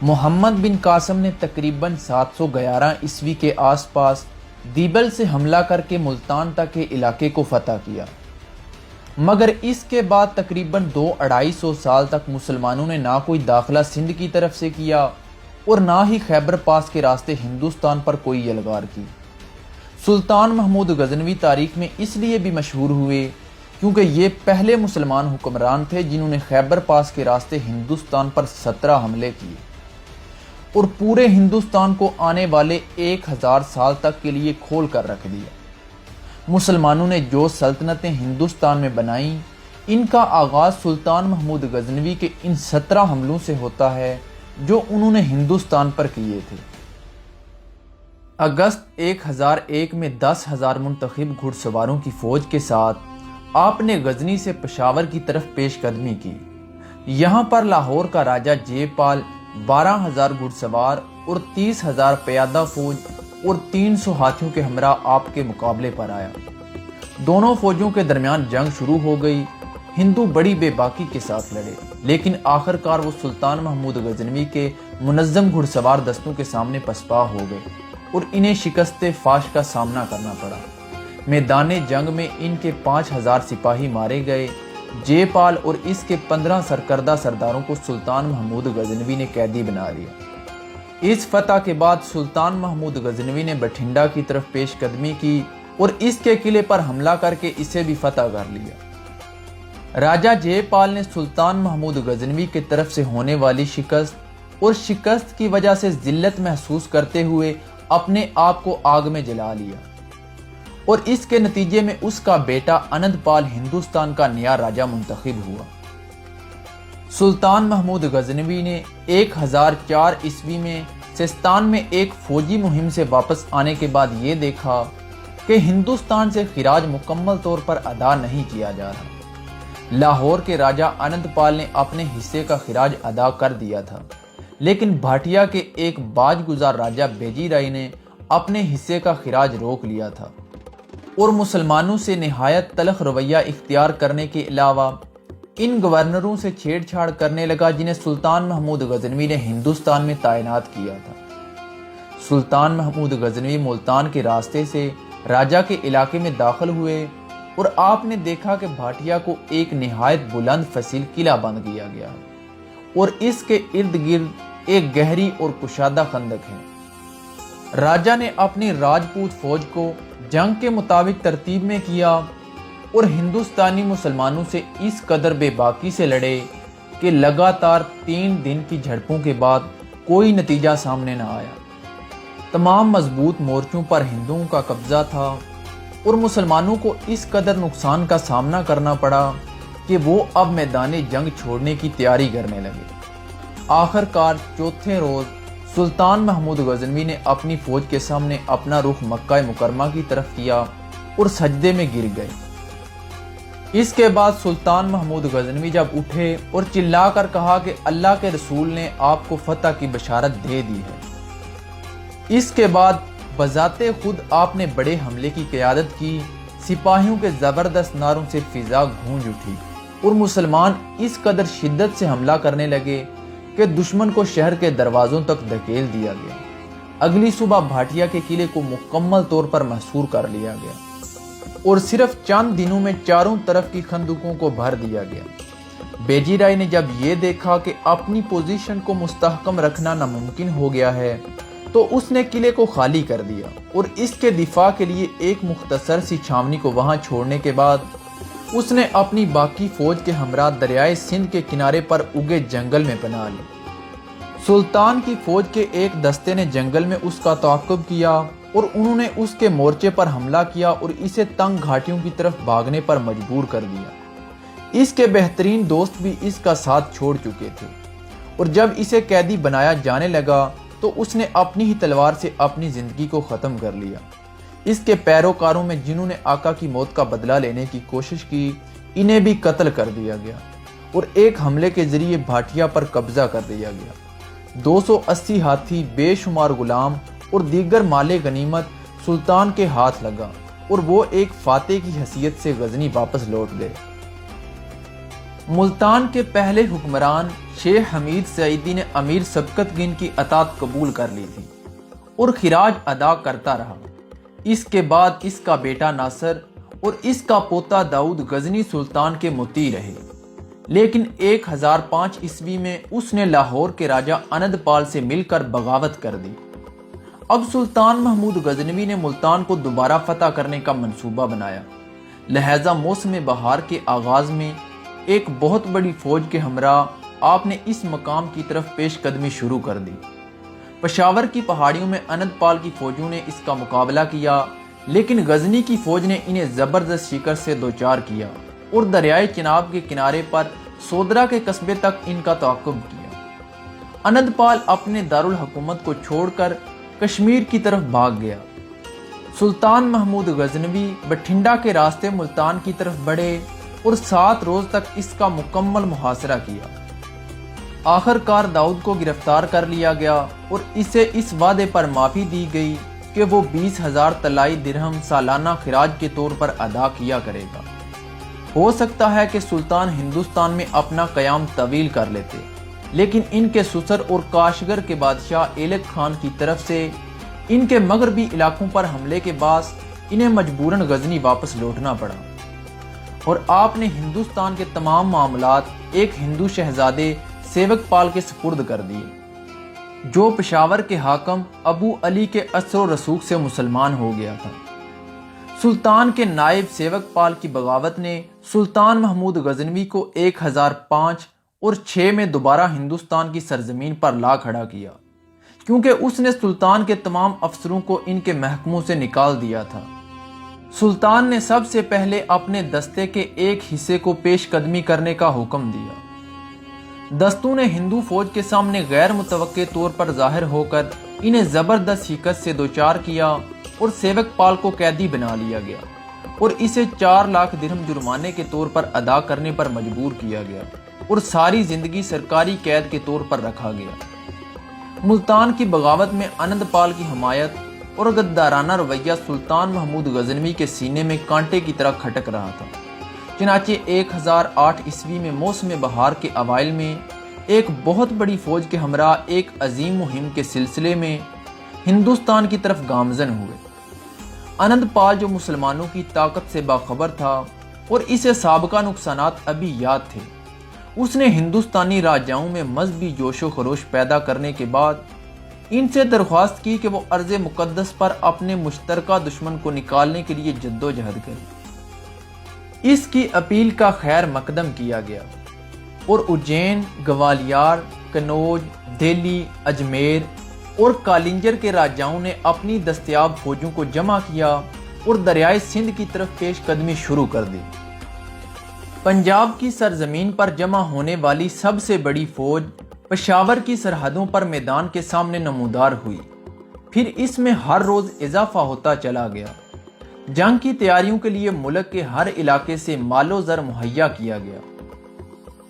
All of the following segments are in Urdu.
محمد بن قاسم نے تقریباً 711 عیسوی کے آس پاس دیبل سے حملہ کر کے ملتان تک کے علاقے کو فتح کیا، مگر اس کے بعد تقریباً 200-250 سال تک مسلمانوں نے نہ کوئی داخلہ سندھ کی طرف سے کیا اور نہ ہی خیبر پاس کے راستے ہندوستان پر کوئی یلغار کی۔ سلطان محمود غزنوی تاریخ میں اس لیے بھی مشہور ہوئے کیونکہ یہ پہلے مسلمان حکمران تھے جنہوں نے خیبر پاس کے راستے ہندوستان پر 17 حملے کیے اور پورے ہندوستان کو آنے والے 1000 سال تک کے لیے کھول کر رکھ دیا۔ مسلمانوں نے جو سلطنتیں ہندوستان میں بنائیں، ان کا آغاز سلطان محمود غزنوی کے ان 17 حملوں سے ہوتا ہے جو انہوں نے ہندوستان پر کیے تھے۔ اگست 1001 میں 10,000 منتخب گھڑ سواروں کی فوج کے ساتھ آپ نے غزنی سے پشاور کی طرف پیش قدمی کی۔ یہاں پر لاہور کا راجہ جے پال 12,000 گھڑ سوار اور 30,000 پیادہ فوج اور 300 ہاتھیوں کے ہمراہ آپ کے مقابلے پر آیا۔ دونوں فوجوں کے درمیان جنگ شروع ہو گئی۔ ہندو بڑی بے باکی کے ساتھ لڑے، لیکن آخر کار وہ سلطان محمود غزنوی کے منظم گھڑ سوار دستوں کے سامنے پسپا ہو گئے اور انہیں شکست فاش کا سامنا کرنا پڑا۔ میدان جنگ میں ان کے 5,000 سپاہی مارے گئے۔ جے پال اور اس کے 15 سرکردہ سرداروں کو سلطان محمود غزنوی نے قیدی بنا لیا۔ اس فتح کے بعد سلطان محمود غزنوی نے بٹھنڈا کی طرف پیش قدمی کی اور اس کے قلعے پر حملہ کر کے اسے بھی فتح کر لیا۔ راجہ جے پال نے سلطان محمود غزنوی کی طرف سے ہونے والی شکست اور شکست کی وجہ سے ذلت محسوس کرتے ہوئے اپنے آپ کو آگ میں جلا لیا اور اس کے نتیجے میں اس کا بیٹا انند پال ہندوستان کا نیا راجہ منتخب ہوا۔ سلطان محمود غزنوی نے 1004 عیسوی میں سیستان میں ایک فوجی مہم سے واپس آنے کے بعد یہ دیکھا کہ ہندوستان سے خراج مکمل طور پر ادا نہیں کیا جا رہا۔ لاہور کے راجہ انند پال نے اپنے حصے کا خراج ادا کر دیا تھا، لیکن بھاٹیا کے ایک باج گزار راجہ بیجی رائی نے اپنے حصے کا خراج روک لیا تھا اور مسلمانوں سے نہایت تلخ رویہ اختیار کرنے کے علاوہ ان گورنروں سے چھیڑ چھاڑ کرنے لگا جنہیں سلطان محمود غزنوی نے ہندوستان میں تعینات کیا تھا۔ سلطان محمود غزنوی ملتان کے راستے سے راجہ کے علاقے میں داخل ہوئے اور آپ نے دیکھا کہ بھاٹیا کو ایک نہایت بلند فصیل قلعہ بند کیا گیا ہے اور اس کے ارد گرد ایک گہری اور کشادہ خندق ہے۔ راجہ نے اپنی راجپوت فوج کو جنگ کے مطابق ترتیب میں کیا اور ہندوستانی مسلمانوں سے اس قدر بے باکی سے لڑے کہ لگاتار 3 دن کی جھڑپوں کے بعد کوئی نتیجہ سامنے نہ آیا۔ تمام مضبوط مورچوں پر ہندوؤں کا قبضہ تھا اور مسلمانوں کو اس قدر نقصان کا سامنا کرنا پڑا کہ وہ اب میدان جنگ چھوڑنے کی تیاری کرنے لگے۔ آخر کار چوتھے روز سلطان محمود غزنوی نے اپنی فوج کے سامنے اپنا رخ مکہ مکرمہ کی طرف کیا اور سجدے میں گر گئے۔ اس کے بعد سلطان محمود غزنوی جب اٹھے اور چلا کر کہا کہ اللہ کے رسول نے آپ کو فتح کی بشارت دے دی ہے۔ اس کے بعد بذات خود آپ نے بڑے حملے کی قیادت کی۔ سپاہیوں کے زبردست نعروں سے فضا گونج اٹھی اور مسلمان اس قدر شدت سے حملہ کرنے لگے کہ دشمن کو شہر کے دروازوں تک دھکیل دیا گیا۔ اگلی صبح بھاٹیا کے قلعے کو مکمل طور پر محصور کر لیا گیا اور صرف چند دنوں میں چاروں طرف کی خندقوں کو بھر دیا گیا۔ بیجی رائی نے جب یہ دیکھا کہ اپنی پوزیشن کو مستحکم رکھنا ناممکن ہو گیا ہے تو اس نے قلعے کو خالی کر دیا اور اس کے دفاع کے لیے ایک مختصر سی چھاونی کو وہاں چھوڑنے کے بعد اس نے اپنی باقی فوج کے ہمراہ دریائے سندھ کے کنارے پر اگے جنگل میں پناہ لی۔ سلطان کی فوج کے ایک دستے نے جنگل میں اس کا تعاقب کیا اور انہوں نے اس کے مورچے پر حملہ کیا اور اسے تنگ گھاٹیوں کی طرف بھاگنے پر مجبور کر دیا۔ اس کے بہترین دوست بھی اس کا ساتھ چھوڑ چکے تھے اور جب اسے قیدی بنایا جانے لگا تو اس نے اپنی ہی تلوار سے اپنی زندگی کو ختم کر لیا۔ اس کے پیروکاروں میں جنہوں نے آقا کی موت کا بدلہ لینے کی کوشش کی، انہیں بھی قتل کر دیا گیا اور ایک حملے کے ذریعے بھاٹیا پر قبضہ کر دیا گیا۔ 280 ہاتھی، بے شمار غلام اور دیگر مال غنیمت سلطان کے ہاتھ لگا اور وہ ایک فاتح کی حیثیت سے غزنی واپس لوٹ گئے۔ ملتان کے پہلے حکمران شیخ حمید سعیدی نے امیر سبکت گن کی اطاعت قبول کر لی تھی اور خراج ادا کرتا رہا۔ اس کے بعد اس کا بیٹا ناصر اور اس کا پوتا داؤد غزنی سلطان کے مطیع رہے، لیکن 1005 عیسوی میں اس نے لاہور کے راجہ اند پال سے مل کر بغاوت کر دی۔ اب سلطان محمود غزنوی نے ملتان کو دوبارہ فتح کرنے کا منصوبہ بنایا، لہذا موسم بہار کے آغاز میں ایک بہت بڑی فوج کے ہمراہ آپ نے اس مقام کی طرف پیش قدمی شروع کر دی۔ پشاور کی پہاڑیوں میں اند پال کی فوجوں نے اس کا مقابلہ کیا، لیکن غزنی کی فوج نے انہیں زبردست شکست سے دوچار کیا اور دریائے چناب کے کنارے پر سودرا کے قصبے تک ان کا تعاقب کیا۔ اند پال اپنے دارالحکومت کو چھوڑ کر کشمیر کی طرف بھاگ گیا۔ سلطان محمود غزنوی بٹھنڈا کے راستے ملتان کی طرف بڑھے اور 7 روز تک اس کا مکمل محاصرہ کیا۔ آخر کار داؤد کو گرفتار کر لیا گیا اور اسے اس وعدے پر معافی دی گئی کہ وہ 20,000 طلائی درہم سالانہ خراج کے طور پر ادا کیا کرے گا۔ ہو سکتا ہے کہ سلطان ہندوستان میں اپنا قیام طویل کر لیتے، لیکن ان کے سسر اور کاشگر کے بادشاہ ایلک خان کی طرف سے ان کے مغربی علاقوں پر حملے کے باعث انہیں مجبوراً غزنی واپس لوٹنا پڑا اور آپ نے ہندوستان کے تمام معاملات ایک ہندو شہزادے سیوک پال کے سپرد کر دیے، جو پشاور کے حاکم ابو علی کے اثر و رسوخ سے مسلمان ہو گیا تھا۔ سلطان کے نائب سیوک پال کی بغاوت نے سلطان محمود غزنوی کو 1005 اور 6 میں دوبارہ ہندوستان کی سرزمین پر لا کھڑا کیا، کیونکہ اس نے سلطان کے تمام افسروں کو ان کے محکموں سے نکال دیا تھا۔ سلطان نے سب سے پہلے اپنے دستے کے ایک حصے کو پیش قدمی کرنے کا حکم دیا۔ دستوں نے ہندو فوج کے سامنے غیر متوقع طور پر ظاہر ہو کر انہیں زبردست شکست سے دوچار کیا اور سیوک پال کو قیدی بنا لیا گیا اور اسے 4 لاکھ درہم جرمانے کے طور پر ادا کرنے پر مجبور کیا گیا اور ساری زندگی سرکاری قید کے طور پر رکھا گیا۔ ملتان کی بغاوت میں اند پال کی حمایت اور غدارانہ رویہ سلطان محمود غزنوی کے سینے میں کانٹے کی طرح کھٹک رہا تھا۔ چنانچہ 1008 عیسوی میں موسم بہار کے اوائل میں ایک بہت بڑی فوج کے ہمراہ ایک عظیم مہم کے سلسلے میں ہندوستان کی طرف گامزن ہوئے۔ اند پال جو مسلمانوں کی طاقت سے باخبر تھا اور اسے سابقہ نقصانات ابھی یاد تھے، اس نے ہندوستانی راجاؤں میں مذہبی جوش و خروش پیدا کرنے کے بعد ان سے درخواست کی کہ وہ ارض مقدس پر اپنے مشترکہ دشمن کو نکالنے کے لیے جدوجہد کریں۔ اس کی اپیل کا خیر مقدم کیا گیا اور اجین، گوالیار، کنوج، دہلی، اجمیر اور کالنجر کے راجاؤں نے اپنی دستیاب فوجوں کو جمع کیا اور دریائے سندھ کی طرف پیش قدمی شروع کر دی۔ پنجاب کی سرزمین پر جمع ہونے والی سب سے بڑی فوج پشاور کی سرحدوں پر میدان کے سامنے نمودار ہوئی، پھر اس میں ہر روز اضافہ ہوتا چلا گیا۔ جنگ کی تیاریوں کے لیے ملک کے ہر علاقے سے مال و زر مہیا کیا گیا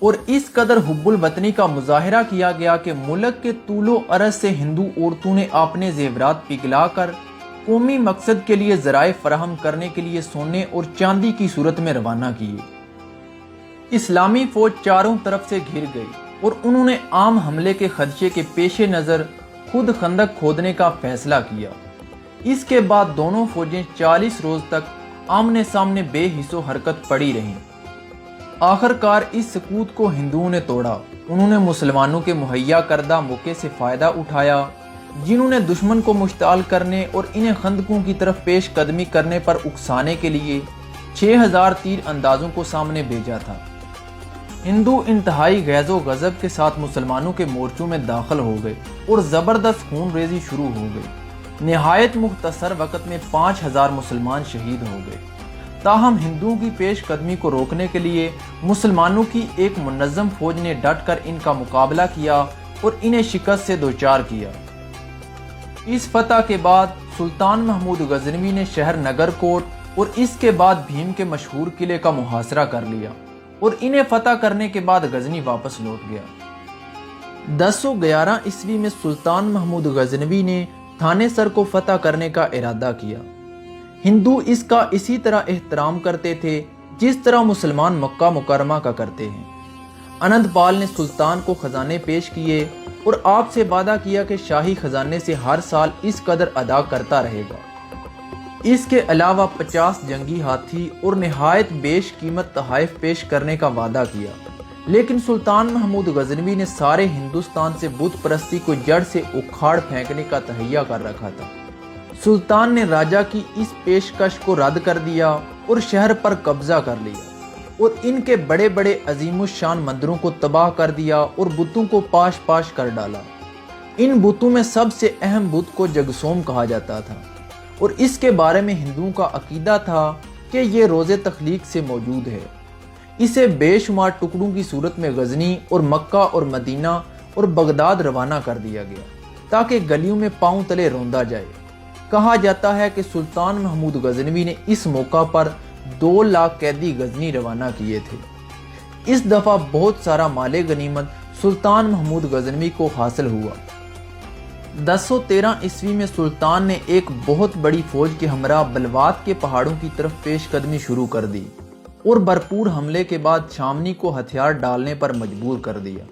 اور اس قدر حب الوطنی کا مظاہرہ کیا گیا کہ ملک کے طول و عرض سے ہندو عورتوں نے اپنے زیورات پگھلا کر قومی مقصد کے لیے ذرائع فراہم کرنے کے لیے سونے اور چاندی کی صورت میں روانہ کیے۔ اسلامی فوج چاروں طرف سے گھر گئی اور انہوں نے عام حملے کے خدشے کے پیش نظر خود خندق کھودنے کا فیصلہ کیا۔ اس کے بعد دونوں فوجیں 40 روز تک آمنے سامنے بے حس و حرکت پڑی رہیں۔ آخر کار اس سکوت کو ہندوؤں نے توڑا۔ انہوں نے مسلمانوں کے مہیا کردہ موقع سے فائدہ اٹھایا، جنہوں نے دشمن کو مشتعل کرنے اور انہیں خندقوں کی طرف پیش قدمی کرنے پر اکسانے کے لیے 6000 تیر اندازوں کو سامنے بھیجا تھا۔ ہندو انتہائی غیظ و غضب کے ساتھ مسلمانوں کے مورچوں میں داخل ہو گئے اور زبردست خون ریزی شروع ہو گئی۔ نہایت مختصر وقت میں 5000 مسلمان شہید ہو گئے۔ تاہم ہندوؤں کی پیش قدمی کو روکنے کے لیے مسلمانوں کی ایک منظم فوج نے ڈٹ کر ان کا مقابلہ کیا اور انہیں شکست سے دوچار کیا۔ اس فتح کے بعد سلطان محمود غزنوی نے شہر نگر کوٹ اور اس کے بعد بھیم کے مشہور قلعے کا محاصرہ کر لیا اور انہیں فتح کرنے کے بعد غزنی واپس لوٹ گیا۔ 1011 عیسوی میں سلطان محمود غزنوی نے تھانے سر کو فتح کرنے کا ارادہ کیا۔ ہندو اس کا اسی طرح احترام کرتے تھے جس طرح مسلمان مکہ مکرمہ کا کرتے ہیں۔ انند پال نے سلطان کو خزانے پیش کیے اور آپ سے وعدہ کیا کہ شاہی خزانے سے ہر سال اس قدر ادا کرتا رہے گا۔ اس کے علاوہ 50 جنگی ہاتھی اور نہایت بیش قیمت تحائف پیش کرنے کا وعدہ کیا، لیکن سلطان محمود غزنوی نے سارے ہندوستان سے بت پرستی کو جڑ سے اکھاڑ پھینکنے کا تہیہ کر رکھا تھا۔ سلطان نے راجہ کی اس پیشکش کو رد کر دیا اور شہر پر قبضہ کر لیا اور ان کے بڑے بڑے عظیم الشان مندروں کو تباہ کر دیا اور بتوں کو پاش پاش کر ڈالا۔ ان بتوں میں سب سے اہم بت کو جگسوم کہا جاتا تھا اور اس کے بارے میں ہندوؤں کا عقیدہ تھا کہ یہ روز تخلیق سے موجود ہے۔ اسے بے شمار ٹکڑوں کی صورت میں غزنی اور مکہ اور مدینہ اور بغداد روانہ کر دیا گیا تاکہ گلیوں میں پاؤں تلے روندا جائے۔ کہا جاتا ہے کہ سلطان محمود غزنوی نے اس موقع پر 2 لاکھ قیدی غزنی روانہ کیے تھے۔ اس دفعہ بہت سارا مال غنیمت سلطان محمود غزنوی کو حاصل ہوا۔ 1013 عیسوی میں سلطان نے ایک بہت بڑی فوج کے ہمراہ بلوات کے پہاڑوں کی طرف پیش قدمی شروع کر دی اور بھرپور حملے کے بعد شامنی کو ہتھیار ڈالنے پر مجبور کر دیا۔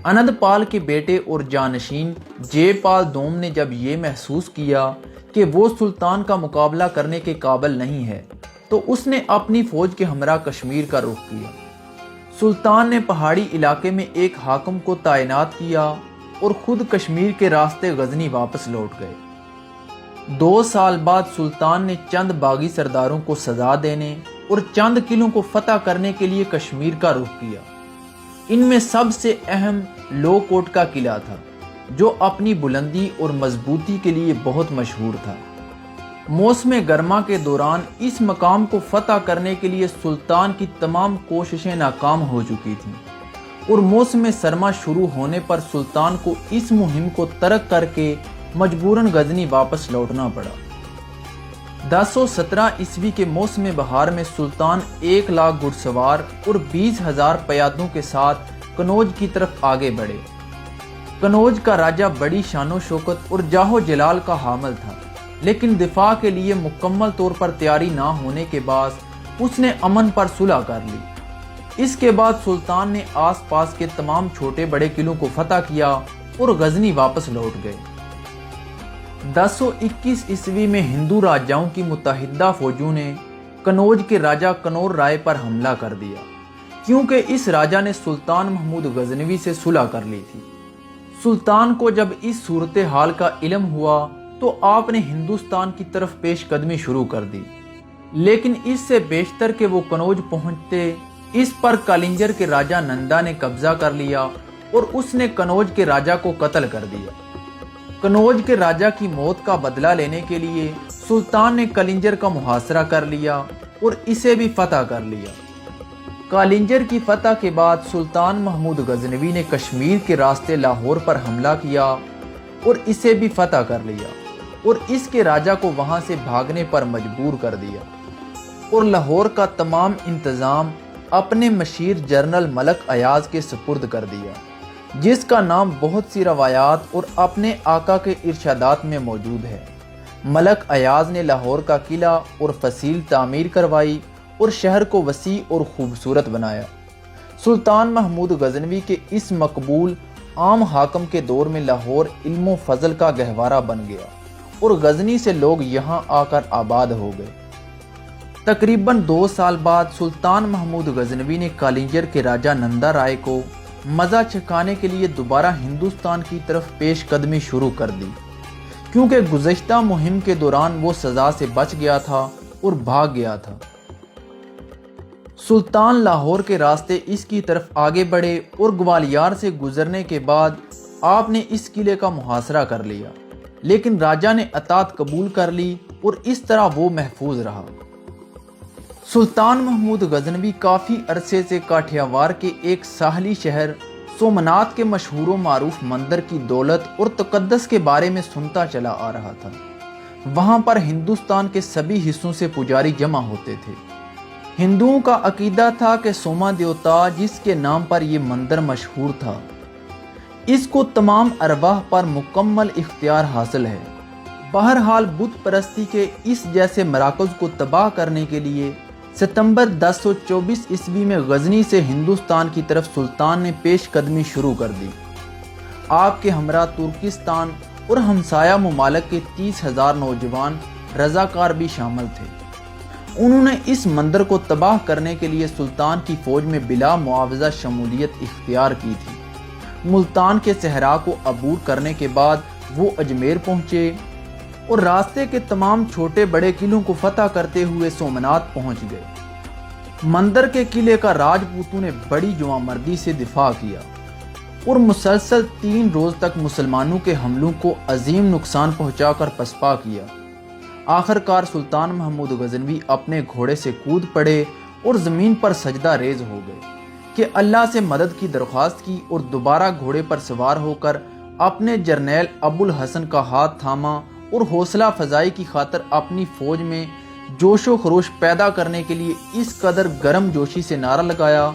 انند پال کے بیٹے اور جانشین جے پال دوم نے جب یہ محسوس کیا کہ وہ سلطان کا مقابلہ کرنے کے قابل نہیں ہے تو اس نے اپنی فوج کے ہمراہ کشمیر کا رخ کیا۔ سلطان نے پہاڑی علاقے میں ایک حاکم کو تعینات کیا اور خود کشمیر کے راستے غزنی واپس لوٹ گئے۔ 2 سال بعد سلطان نے چند باغی سرداروں کو سزا دینے اور چند قلعوں کو فتح کرنے کے لیے کشمیر کا رخ کیا۔ ان میں سب سے اہم لو کوٹ کا قلعہ تھا جو اپنی بلندی اور مضبوطی کے لیے بہت مشہور تھا۔ موسم گرما کے دوران اس مقام کو فتح کرنے کے لیے سلطان کی تمام کوششیں ناکام ہو چکی تھیں اور موسم سرما شروع ہونے پر سلطان کو اس مہم کو ترک کر کے مجبوراً غزنی واپس لوٹنا پڑا۔ 1017 عیسوی کے موسم بہار میں سلطان 1 لاکھ گھڑ سوار اور 20,000 پیادوں کے ساتھ کنوج کی طرف آگے بڑھے۔ کنوج کا راجہ بڑی شان و شوکت اور جاہ و جلال کا حامل تھا، لیکن دفاع کے لیے مکمل طور پر تیاری نہ ہونے کے باعث اس نے امن پر صلح کر لی۔ اس کے بعد سلطان نے آس پاس کے تمام چھوٹے بڑے قلعوں کو فتح کیا اور غزنی واپس لوٹ گئے۔ 1021 عیسوی میں ہندو راجاؤں کی متحدہ فوجوں نے کنوج کے راجہ کنور رائے پر حملہ کر دیا کیونکہ اس راجہ نے سلطان محمود غزنوی سے صلح کر لی تھی۔ سلطان کو جب اس صورتحال کا علم ہوا تو آپ نے ہندوستان کی طرف پیش قدمی شروع کر دی، لیکن اس سے بیشتر کہ وہ کنوج پہنچتے اس پر کالنجر کے راجہ نندا نے قبضہ کر لیا اور اس نے کنوج کے راجہ کو قتل کر دیا۔ کنوج کے راجہ کی موت کا بدلہ لینے کے لیے سلطان نے کالنجر کا محاصرہ کر لیا اور اسے بھی فتح کر لیا۔ کالنجر کی فتح کے بعد سلطان محمود غزنوی نے کشمیر کے راستے لاہور پر حملہ کیا اور اسے بھی فتح کر لیا اور اس کے راجہ کو وہاں سے بھاگنے پر مجبور کر دیا اور لاہور کا تمام انتظام اپنے مشیر جنرل ملک ایاز کے سپرد کر دیا، جس کا نام بہت سی روایات اور اپنے آقا کے ارشادات میں موجود ہے۔ ملک ایاز نے لاہور کا قلعہ اور فصیل تعمیر کروائی اور شہر کو وسیع اور خوبصورت بنایا۔ سلطان محمود غزنوی کے اس مقبول عام حاکم کے دور میں لاہور علم و فضل کا گہوارہ بن گیا اور غزنی سے لوگ یہاں آ کر آباد ہو گئے۔ تقریباً 2 سال بعد سلطان محمود غزنوی نے کالنجر کے راجہ نندا رائے کو مزہ چکھانے کے لیے دوبارہ ہندوستان کی طرف پیش قدمی شروع کر دی، کیونکہ گزشتہ مہم کے دوران وہ سزا سے بچ گیا تھا اور بھاگ گیا تھا۔ سلطان لاہور کے راستے اس کی طرف آگے بڑھے اور گوالیار سے گزرنے کے بعد آپ نے اس قلعے کا محاصرہ کر لیا، لیکن راجہ نے اطاعت قبول کر لی اور اس طرح وہ محفوظ رہا۔ سلطان محمود غزنوی کافی عرصے سے کاٹھیاوار کے ایک ساحلی شہر سومنات کے مشہور و معروف مندر کی دولت اور تقدس کے بارے میں سنتا چلا آ رہا تھا۔ وہاں پر ہندوستان کے سبھی حصوں سے پجاری جمع ہوتے تھے۔ ہندوؤں کا عقیدہ تھا کہ سوما دیوتا، جس کے نام پر یہ مندر مشہور تھا، اس کو تمام ارواح پر مکمل اختیار حاصل ہے۔ بہرحال بت پرستی کے اس جیسے مراکز کو تباہ کرنے کے لیے ستمبر 1024 عیسوی میں غزنی سے ہندوستان کی طرف سلطان نے پیش قدمی شروع کر دی۔ آپ کے ہمراہ ترکستان اور ہمسایہ ممالک کے 30,000 نوجوان رضاکار بھی شامل تھے۔ انہوں نے اس مندر کو تباہ کرنے کے لیے سلطان کی فوج میں بلا معاوضہ شمولیت اختیار کی تھی۔ ملتان کے صحرا کو عبور کرنے کے بعد وہ اجمیر پہنچے اور راستے کے تمام چھوٹے بڑے قلعوں کو فتح کرتے ہوئے سومنات پہنچ گئے۔ مندر کے قلعے کا راجپوتوں نے بڑی جوانمردی سے دفاع کیا اور مسلسل 3 روز تک مسلمانوں کے حملوں کو عظیم نقصان پہنچا کر پسپا کیا۔ آخرکار سلطان محمود غزنوی اپنے گھوڑے سے کود پڑے اور زمین پر سجدہ ریز ہو گئے کہ اللہ سے مدد کی درخواست کی اور دوبارہ گھوڑے پر سوار ہو کر اپنے جرنیل ابو الحسن کا ہاتھ تھاما اور حوصلہ افزائی کی خاطر اپنی فوج میں جوش و خروش پیدا کرنے کے لیے اس قدر گرم جوشی سے نعرہ لگایا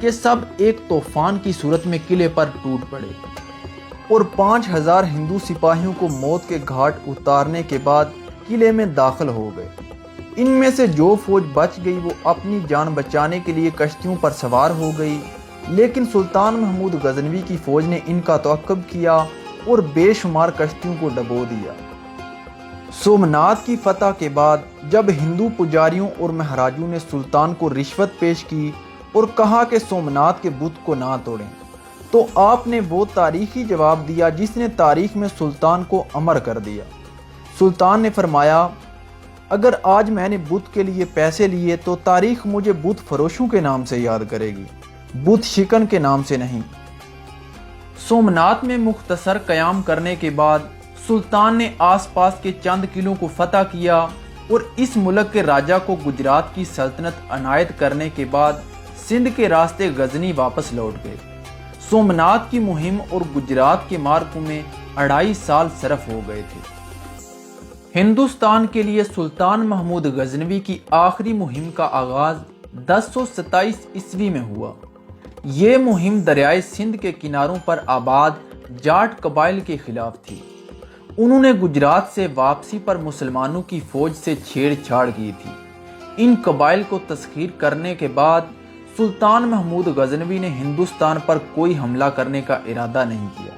کہ سب ایک طوفان کی صورت میں قلعے پر ٹوٹ پڑے اور 5,000 ہندو سپاہیوں کو موت کے گھاٹ اتارنے کے بعد قلعے میں داخل ہو گئے۔ ان میں سے جو فوج بچ گئی وہ اپنی جان بچانے کے لیے کشتیوں پر سوار ہو گئی، لیکن سلطان محمود غزنوی کی فوج نے ان کا تعاقب کیا اور بے شمار کشتیوں کو ڈبو دیا۔ سومنات کی فتح کے بعد جب ہندو پجاریوں اور مہاراجوں نے سلطان کو رشوت پیش کی اور کہا کہ سومنات کے بت کو نہ توڑیں، تو آپ نے وہ تاریخی جواب دیا جس نے تاریخ میں سلطان کو امر کر دیا۔ سلطان نے فرمایا، اگر آج میں نے بت کے لیے پیسے لیے تو تاریخ مجھے بت فروشوں کے نام سے یاد کرے گی، بت شکن کے نام سے نہیں۔ سومنات میں مختصر قیام کرنے کے بعد سلطان نے آس پاس کے چند قلعوں کو فتح کیا اور اس ملک کے راجہ کو گجرات کی سلطنت عنایت کرنے کے بعد سندھ کے راستے غزنی واپس لوٹ گئے۔ سومنات کی مہم اور گجرات کے مارکوں میں 2.5 سال صرف ہو گئے تھے۔ ہندوستان کے لیے سلطان محمود غزنوی کی آخری مہم کا آغاز 1027 عیسوی میں ہوا۔ یہ مہم دریائے سندھ کے کناروں پر آباد جاٹ قبائل کے خلاف تھی۔ انہوں نے گجرات سے واپسی پر مسلمانوں کی فوج سے چھیڑ چھاڑ کی تھی۔ ان قبائل کو تسخیر کرنے کے بعد سلطان محمود غزنوی نے ہندوستان پر کوئی حملہ کرنے کا ارادہ نہیں کیا۔